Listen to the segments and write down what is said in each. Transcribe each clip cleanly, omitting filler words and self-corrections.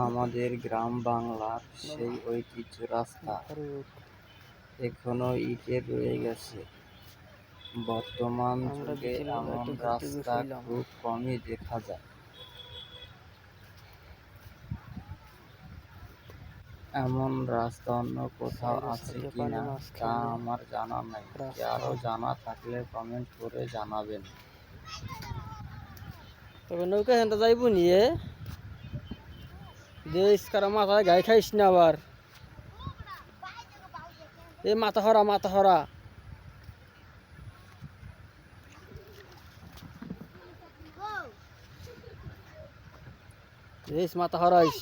আমাদের গ্রাম বাংলার সেই ঐতিহ্য রাস্তা এখনো ইটের রয়ে গেছে। বর্তমান যুগে এমন রাস্তা খুব কমই দেখা যায়। এমন রাস্তা অন্য কোথাও আছে কিনা তা আমার জানা নাই। কারো জানা থাকলে কমেন্ট করে জানাবেন। তবে নৌকা হেনটা যাইব নিয়ে দেশ কারা মাথায় গায়ে খাইস না আবার। এ মাথা হরা দেশ মাথা হরাইস।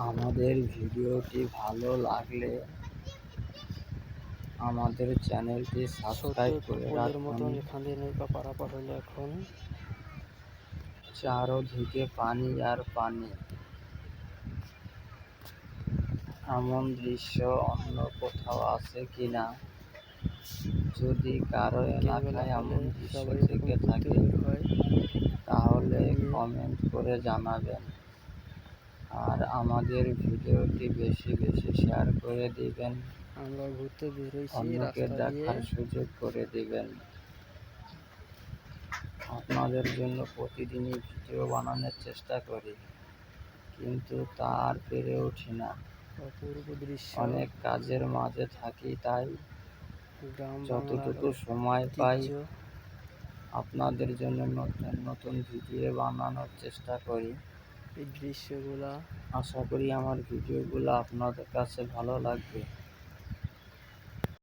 আমাদের ভিডিওটি ভালো লাগলে আমাদের চ্যানেলটি সাবস্ক্রাইব করে রাখুন। এখানে নৌকা পারাপার হলো এখন। চারদিকে পানি আর পানি। এমন দৃশ্য অন্য কোথাও আছে কিনা, যদি কারো এলাকায় এমন দৃশ্য থেকে থাকে তাহলে কমেন্ট করে জানাবেন। আর আমাদের ভিডিওটি বেশি বেশি শেয়ার করে দিবেন, আমরা ঘুরতে বেরোইছি অন্যকে দেখার সুযোগ করে দিবেন। আপনাদের জন্য প্রতিদিনই ভিডিও বানানোর চেষ্টা করি, কিন্তু তা আর পেরে উঠি না। অপূর্ব দৃশ্য। অনেক কাজের মাঝে থাকি, তাই যতটুকু সময় ঐতিহ্য। পাই আপনাদের জন্য নতুন নতুন ভিডিও বানানোর চেষ্টা করি। এই দৃশ্যগুলা আশা করি আমার ভিডিওগুলো আপনাদের কাছে ভালো লাগবে।